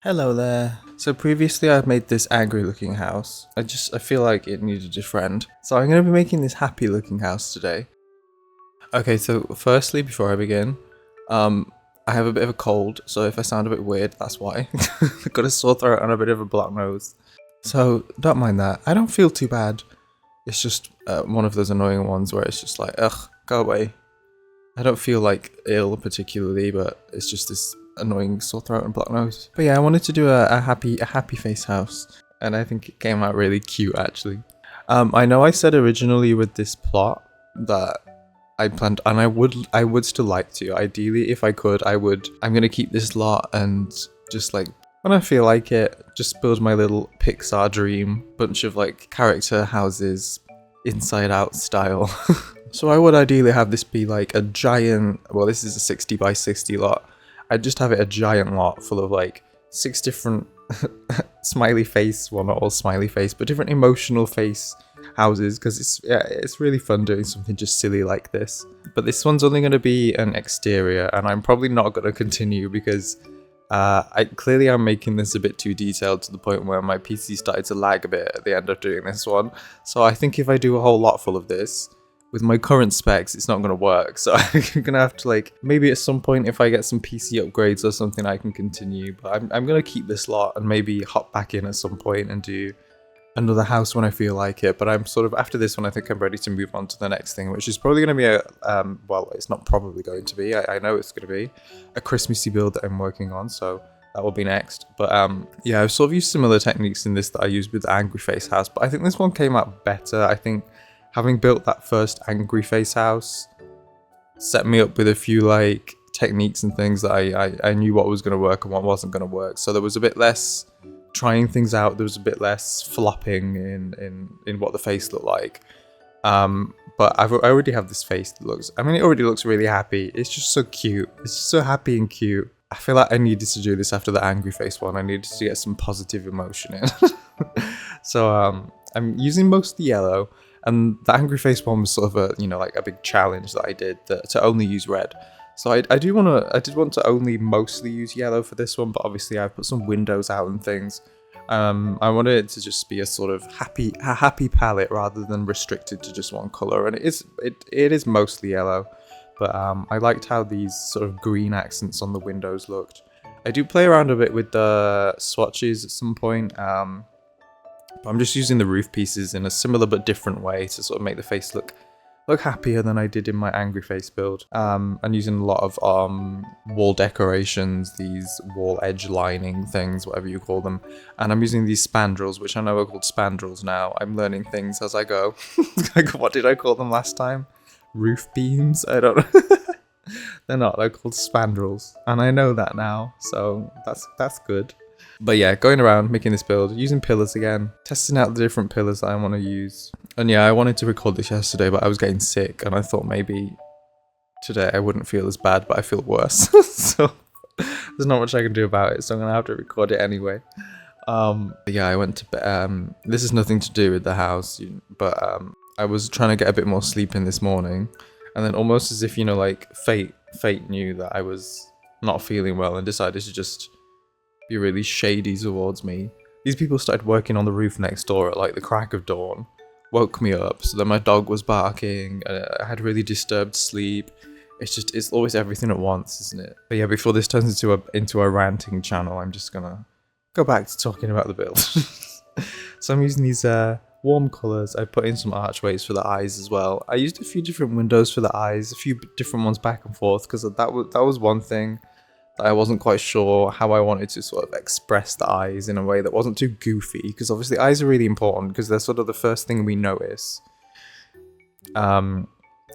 Hello there. So previously I've made this angry looking house. I feel like it needed a friend. So I'm going to be making this happy looking house today. Okay, so firstly, before I begin, I have a bit of a cold, so if I sound a bit weird, that's why. I've got a sore throat and a bit of a blocked nose. So don't mind that. I don't feel too bad. It's just one of those annoying ones where it's just like, ugh, go away. I don't feel like ill particularly, but it's just this annoying sore throat and blocked nose. But yeah, I wanted to do a happy face house, and I think it came out really cute actually. I know I said originally with this plot that I planned, and I would still like to. Ideally, if I could, I would. I'm gonna keep this lot and just like when I feel like it, just build my little Pixar dream bunch of like character houses, inside out style. So I would ideally have this be like a giant, well this is a 60 by 60 lot. I'd just have it a giant lot full of like 6 different smiley face, well not all smiley face, but different emotional face houses, because it's really fun doing something just silly like this. But this one's only going to be an exterior, and I'm probably not going to continue because clearly I'm making this a bit too detailed to the point where my PC started to lag a bit at the end of doing this one. So I think if I do a whole lot full of this, with my current specs, it's not going to work. So I'm going to have to like, maybe at some point if I get some PC upgrades or something, I can continue. But I'm going to keep this lot and maybe hop back in at some point and do another house when I feel like it. But I'm sort of, after this one, I think I'm ready to move on to the next thing, which is probably going to be a, well, it's not probably going to be, I know it's going to be a Christmassy build that I'm working on. So that will be next. But yeah, I've sort of used similar techniques in this that I used with the Angry Face house. But I think this one came out better. I think having built that first Angry Face house set me up with a few like techniques and things that I knew what was going to work and what wasn't going to work. So there was a bit less trying things out. There was a bit less flopping in what the face looked like. But I already have this face that looks, I mean, it already looks really happy. It's just so cute. It's just so happy and cute. I feel like I needed to do this after the Angry Face one. I needed to get some positive emotion in. So I'm using mostly yellow. And the Angry Face one was sort of a, you know, like a big challenge that I did to only use red. So I did want to only mostly use yellow for this one, but obviously I've put some windows out and things. I wanted it to just be a sort of happy palette rather than restricted to just one color. And it is mostly yellow, but I liked how these sort of green accents on the windows looked. I do play around a bit with the swatches at some point. But I'm just using the roof pieces in a similar but different way to sort of make the face look happier than I did in my Angry Face build. And using a lot of wall decorations, these wall edge lining things, whatever you call them. And I'm using these spandrels, which I know are called spandrels now. I'm learning things as I go. What did I call them last time? Roof beams? I don't know. They're not, they're called spandrels. And I know that now, so that's good. But yeah, going around making this build, using pillars again, testing out the different pillars that I want to use. And yeah, I wanted to record this yesterday, but I was getting sick and I thought maybe today I wouldn't feel as bad, but I feel worse. So there's not much I can do about it, so I'm going to have to record it anyway. Yeah, I went to bed. This has nothing to do with the house, but I was trying to get a bit more sleep in this morning. And then almost as if, you know, like fate knew that I was not feeling well and decided to just be really shady towards me. These people started working on the roof next door at like the crack of dawn, woke me up, so then my dog was barking, I had really disturbed sleep. It's always everything at once, isn't it? But yeah, before this turns into a ranting channel, I'm just gonna go back to talking about the build. So I'm using these warm colours. I put in some archways for the eyes as well. I used a few different windows for the eyes, a few different ones back and forth, because that was one thing that I wasn't quite sure how I wanted to sort of express the eyes in a way that wasn't too goofy, because obviously eyes are really important because they're sort of the first thing we notice. And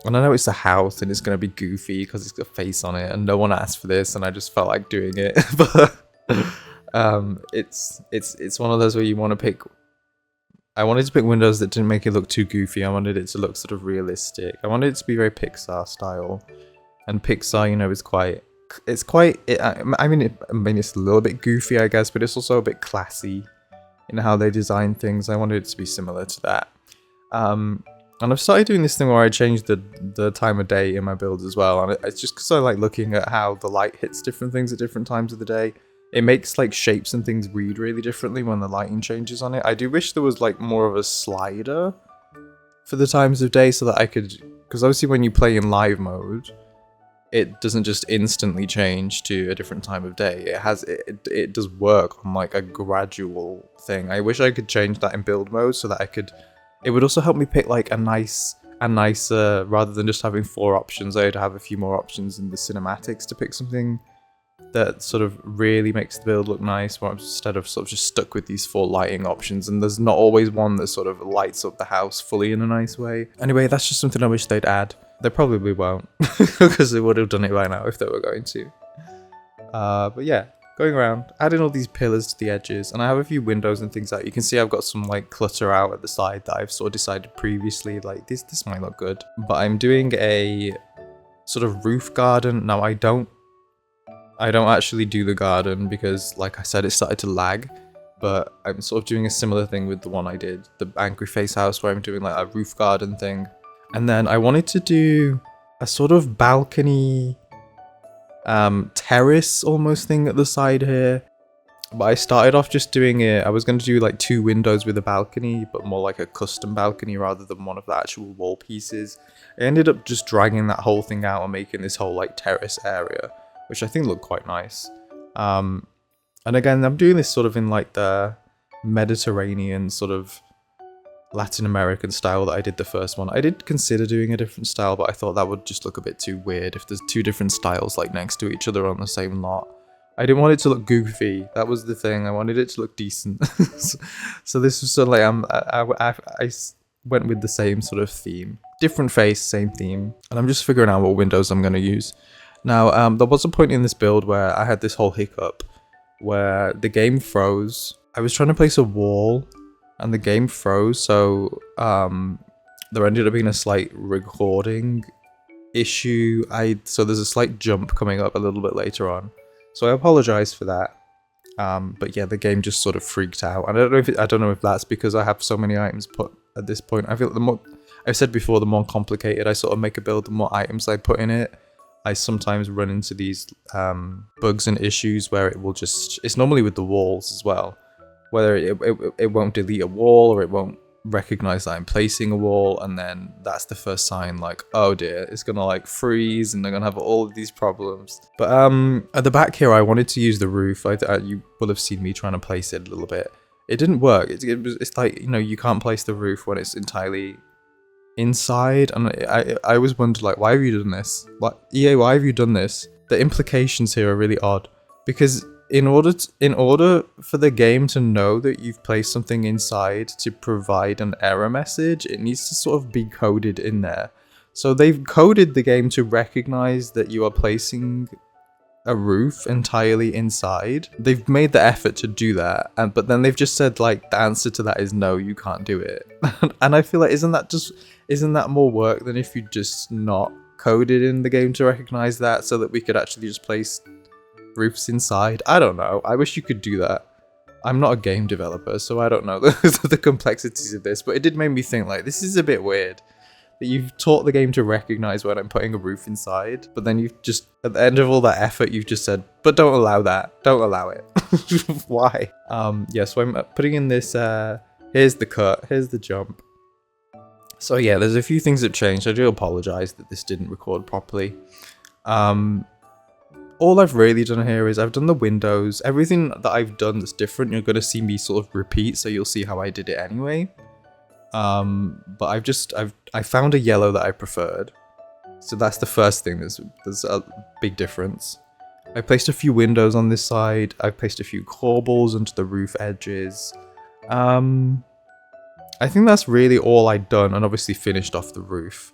I know it's a house and it's going to be goofy because it's got a face on it and no one asked for this and I just felt like doing it. But it's one of those where you want to pick. I wanted to pick windows that didn't make it look too goofy. I wanted it to look sort of realistic. I wanted it to be very Pixar style, and Pixar, you know, is quite. I mean, it's a little bit goofy, I guess, but it's also a bit classy in how they design things. I wanted it to be similar to that. And I've started doing this thing where I change the time of day in my builds as well. And it's just because I like looking at how the light hits different things at different times of the day. it makes like shapes and things read really differently when the lighting changes on it. I do wish there was like more of a slider for the times of day so that I could, because obviously when you play in live mode, it doesn't just instantly change to a different time of day. It does work on like a gradual thing. I wish I could change that in build mode so that it would also help me pick like a nicer, rather than just having 4 options, I'd have a few more options in the cinematics to pick something that sort of really makes the build look nice, instead of sort of just stuck with these 4 lighting options, and there's not always one that sort of lights up the house fully in a nice way. Anyway, that's just something I wish they'd add. They probably won't, because they would have done it by now if they were going to. But yeah, going around, adding all these pillars to the edges, and I have a few windows and things like that. You can see I've got some like clutter out at the side that I've sort of decided previously, like this might look good. But I'm doing a sort of roof garden. Now I don't actually do the garden because, like I said, it started to lag. But I'm sort of doing a similar thing with the one I did, the angry face house, where I'm doing like a roof garden thing. And then I wanted to do a sort of balcony, terrace almost thing at the side here. But I started off just doing it, I was going to do like 2 windows with a balcony, but more like a custom balcony rather than one of the actual wall pieces. I ended up just dragging that whole thing out and making this whole like terrace area, which I think looked quite nice. And again, I'm doing this sort of in like the Mediterranean sort of Latin American style that I did the first one. I did consider doing a different style, but I thought that would just look a bit too weird if there's 2 different styles like next to each other on the same lot. I didn't want it to look goofy. That was the thing. I wanted it to look decent. So this was sort of like I went with the same sort of theme. Different face, same theme. And I'm just figuring out what windows I'm going to use. Now, there was a point in this build where I had this whole hiccup where the game froze. I was trying to place a wall and the game froze, so there ended up being a slight recording issue. So there's a slight jump coming up a little bit later on. So I apologize for that. But yeah, the game just sort of freaked out. And I don't know if that's because I have so many items put at this point. I feel like the more I've said before, the more complicated I sort of make a build, the more items I put in it. I sometimes run into these bugs and issues where it will it's normally with the walls as well, whether it won't delete a wall or it won't recognize that I'm placing a wall, and then that's the first sign like, oh dear, it's gonna like freeze and they're gonna have all of these problems. But at the back here, I wanted to use the roof. You will have seen me trying to place it a little bit. It didn't work. It's like, you know, you can't place the roof when it's entirely inside, and I always wondered, like, why have you done this? EA, why have you done this? The implications here are really odd, because in order for the game to know that you've placed something inside to provide an error message, it needs to sort of be coded in there. So they've coded the game to recognize that you are placing a roof entirely inside. They've made the effort to do that, but then they've just said like the answer to that is no, you can't do it. And I feel like isn't that more work than if you just not coded in the game to recognize that, so that we could actually just place roofs inside? I don't know. I wish you could do that. I'm not a game developer, so I don't know the complexities of this, but it did make me think like, this is a bit weird that you've taught the game to recognize when I'm putting a roof inside, but then you've just, at the end of all that effort, you've just said, but don't allow that. Don't allow it. Why? Yeah, so I'm putting in this, here's the cut, here's the jump. So yeah, there's a few things that changed. I do apologize that this didn't record properly. All I've really done here is I've done the windows. Everything that I've done that's different, you're going to see me sort of repeat, so you'll see how I did it anyway. But I found a yellow that I preferred. So that's the first thing. There's a big difference. I placed a few windows on this side. I placed a few corbels into the roof edges. I think that's really all I'd done, and obviously finished off the roof.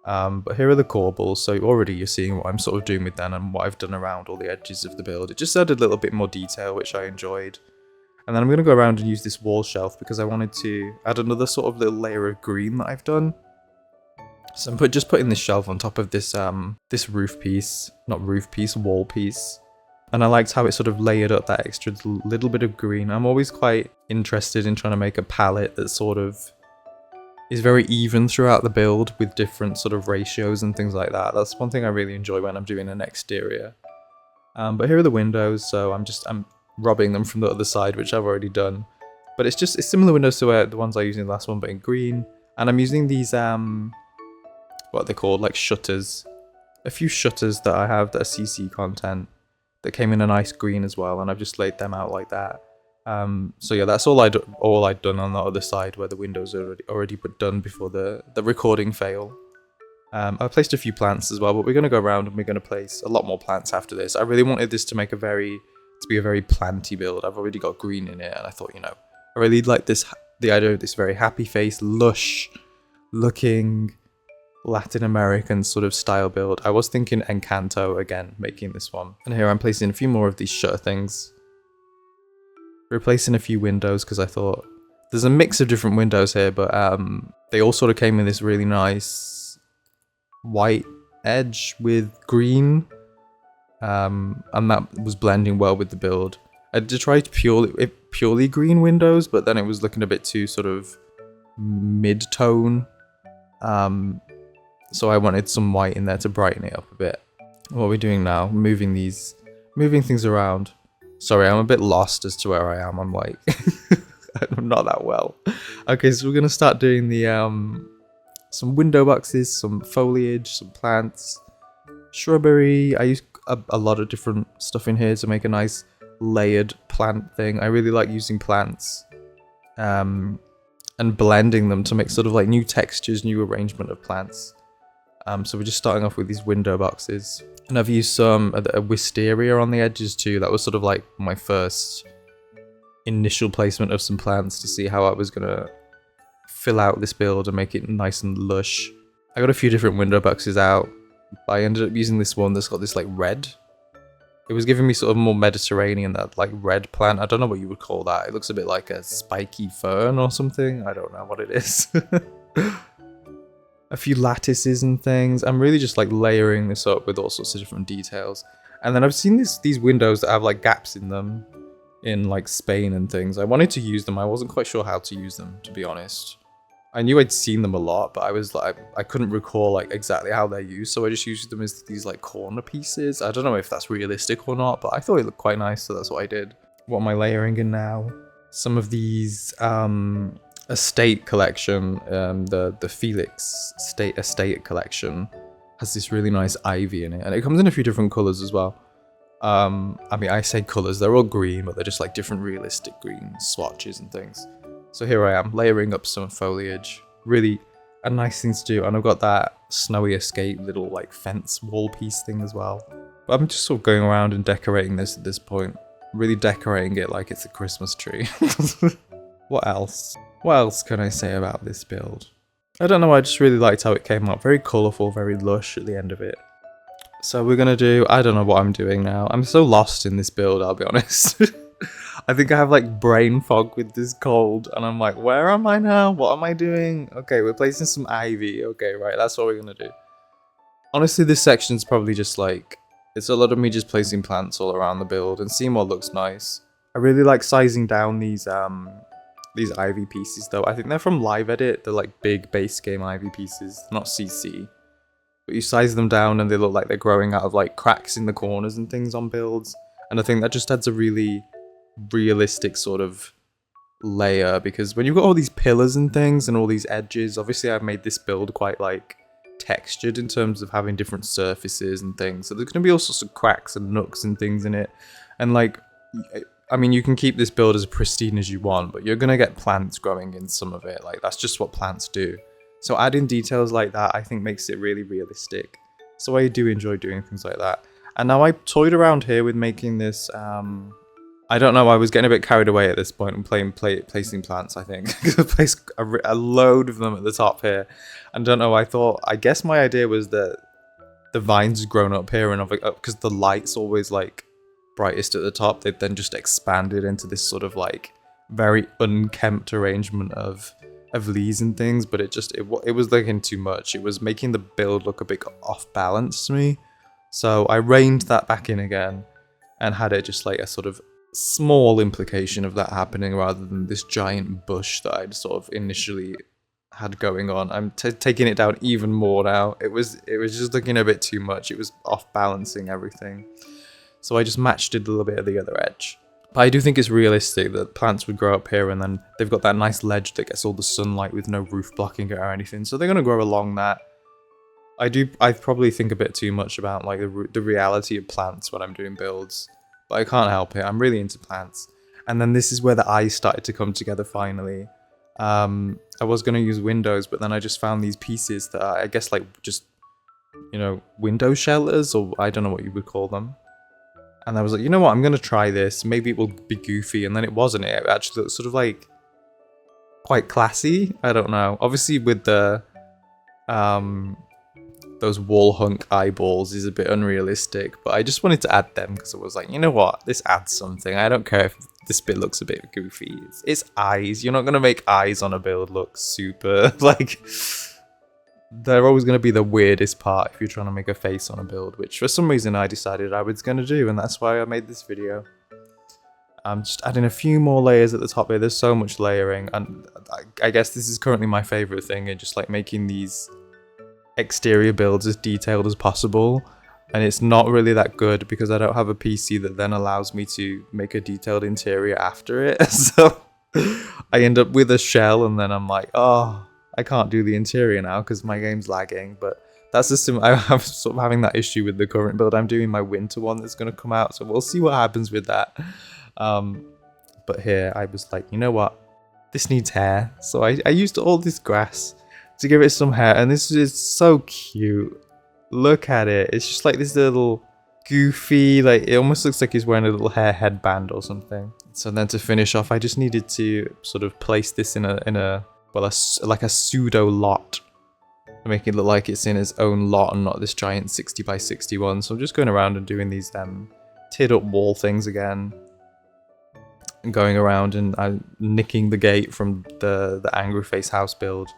But here are the corbels, so already you're seeing what I'm sort of doing with them and what I've done around all the edges of the build. It just added a little bit more detail, which I enjoyed. And then I'm going to go around and use this wall shelf because I wanted to add another sort of little layer of green that I've done. So I'm just putting this shelf on top of this this wall piece. And I liked how it sort of layered up that extra little bit of green. I'm always quite interested in trying to make a palette that sort of is very even throughout the build with different sort of ratios and things like that. That's one thing I really enjoy when I'm doing an exterior. But here are the windows, so I'm robbing them from the other side, which I've already done. But it's similar windows to the ones I used in the last one, but in green. And I'm using these what are they called, like shutters. A few shutters that I have that are CC content that came in a nice green as well, and I've just laid them out like that. So yeah, that's all I'd done on the other side where the windows are already done before the recording fail. I placed a few plants as well, but we're going to go around and we're going to place a lot more plants after this. I really wanted this to be a very planty build. I've already got green in it, and I thought, I really like the idea of this very happy face, lush looking Latin American sort of style build. I was thinking Encanto again, making this one. And here I'm placing a few more of these shutter things. Replacing a few windows because I thought there's a mix of different windows here, but they all sort of came in this really nice white edge with green, and that was blending well with the build. I did try purely green windows, but then it was looking a bit too sort of mid-tone. So I wanted some white in there to brighten it up a bit. What are we doing now? Moving things around. Sorry, I'm a bit lost as to where I am. I'm like, I'm not that well. Okay, so we're gonna start doing the some window boxes, some foliage, some plants, shrubbery. I use a lot of different stuff in here to make a nice layered plant thing. I really like using plants and blending them to make sort of like new textures, new arrangement of plants. So we're just starting off with these window boxes. And I've used a wisteria on the edges too. That was sort of like my first initial placement of some plants to see how I was going to fill out this build and make it nice and lush. I got a few different window boxes out, but I ended up using this one that's got this like red. It was giving me sort of more Mediterranean, that like red plant. I don't know what you would call that. It looks a bit like a spiky fern or something. I don't know what it is. A few lattices and things. I'm really just like layering this up with all sorts of different details. And then I've seen these windows that have like gaps in them in like Spain and things. I wanted to use them. I wasn't quite sure how to use them, to be honest. I knew I'd seen them a lot, but I was like, I couldn't recall like exactly how they're used, so I just used them as these like corner pieces. I don't know if that's realistic or not, but I thought it looked quite nice, so that's what I did. What am I layering in now? Some of these estate collection, the Felix estate collection has this really nice ivy in it, and it comes in a few different colors as well. I mean, I say colors, they're all green, but they're just like different realistic green swatches and things. So here I am, layering up some foliage. Really a nice thing to do. And I've got that snowy escape little like fence wall piece thing as well. But I'm just sort of going around and decorating this at this point. Really decorating it like it's a Christmas tree. What else? What else can I say about this build? I don't know, I just really liked how it came out. Very colourful, very lush at the end of it. So we're gonna do, I don't know what I'm doing now. I'm so lost in this build, I'll be honest. I think I have like brain fog with this cold, and I'm like, where am I now? What am I doing? Okay, we're placing some ivy. Okay, right, that's what we're gonna do. Honestly, this section's probably just like, it's a lot of me just placing plants all around the build and seeing what looks nice. I really like sizing down these ivy pieces though. I think they're from Live Edit. They're like big base game ivy pieces, not CC. But you size them down and they look like they're growing out of like cracks in the corners and things on builds. And I think that just adds a really realistic sort of layer, because when you've got all these pillars and things and all these edges, obviously I've made this build quite like textured in terms of having different surfaces and things. So there's going to be all sorts of cracks and nooks and things in it. And like, I mean, you can keep this build as pristine as you want, but you're going to get plants growing in some of it. Like, that's just what plants do. So adding details like that, I think, makes it really realistic. So I do enjoy doing things like that. And now I toyed around here with making this, I don't know, I was getting a bit carried away at this point and placing plants, I think. I placed a load of them at the top here. And don't know, I guess my idea was that the vines had grown up here, and because the light's always like brightest at the top, they've then just expanded into this sort of like very unkempt arrangement of leaves and things, but it was looking too much. It was making the build look a bit off balance to me. So I reined that back in again and had it just like a sort of small implication of that happening rather than this giant bush that I'd sort of initially had going on. I'm taking it down even more now. It was just looking a bit too much. It was off balancing everything. So I just matched it a little bit at the other edge. But I do think it's realistic that plants would grow up here, and then they've got that nice ledge that gets all the sunlight with no roof blocking it or anything. So they're going to grow along that. I probably think a bit too much about like the reality of plants when I'm doing builds. But I can't help it. I'm really into plants. And then this is where the eyes started to come together finally. I was going to use windows, but then I just found these pieces that are, I guess, like just, you know, window shelters, or I don't know what you would call them. And I was like, you know what, I'm going to try this. Maybe it will be goofy. And then it wasn't. It actually looked sort of like quite classy. I don't know. Obviously with the those wall hunk eyeballs is a bit unrealistic, but I just wanted to add them because I was like, you know what, this adds something. I don't care if this bit looks a bit goofy. It's eyes. You're not going to make eyes on a build look super, like, they're always going to be the weirdest part if you're trying to make a face on a build, which for some reason I decided I was going to do, and that's why I made this video. I'm just adding a few more layers at the top here. There's so much layering, and I guess this is currently my favorite thing, and just like making these exterior builds as detailed as possible. And it's not really that good because I don't have a PC that then allows me to make a detailed interior after it. So I end up with a shell, and then I'm like, oh, I can't do the interior now because my game's lagging. But that's just I'm sort of having that issue with the current build. I'm doing my winter one that's going to come out, so we'll see what happens with that. But here I was like, you know what, this needs hair. So I used all this grass to give it some hair, and this is so cute. Look at it. It's just like this little goofy, like it almost looks like he's wearing a little hair headband or something. So then to finish off, I just needed to sort of place this in a like a pseudo lot to make it look like it's in its own lot and not this giant 60 by 61. So I'm just going around and doing these tiered up wall things again, and going around and nicking the gate from the angry face house build.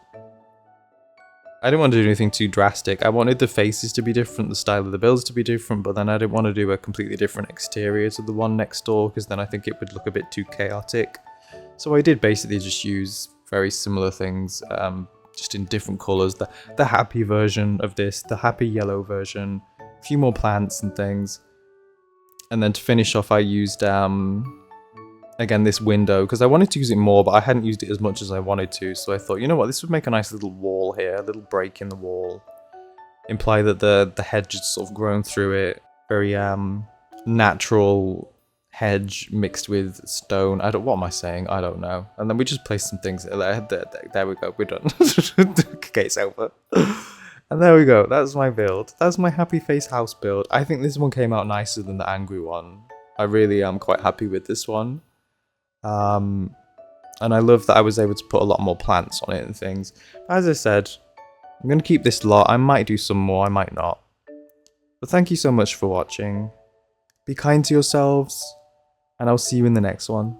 I didn't want to do anything too drastic. I wanted the faces to be different, the style of the builds to be different, but then I didn't want to do a completely different exterior to the one next door, because then I think it would look a bit too chaotic. So I did basically just use very similar things, just in different colours. The happy version of this, the happy yellow version, a few more plants and things. And then to finish off, I used again this window because I wanted to use it more, but I hadn't used it as much as I wanted to. So I thought, you know what, this would make a nice little wall here, a little break in the wall, imply that the hedge has sort of grown through it. Very natural hedge mixed with stone. What am I saying? I don't know. And then we just placed some things there we go, we're done. Okay, it's over. And there we go, that's my build. That's my happy face house build. I think this one came out nicer than the angry one. I really am quite happy with this one. And I love that I was able to put a lot more plants on it and things. As I said, I'm going to keep this lot. I might do some more, I might not. But thank you so much for watching. Be kind to yourselves, and I'll see you in the next one.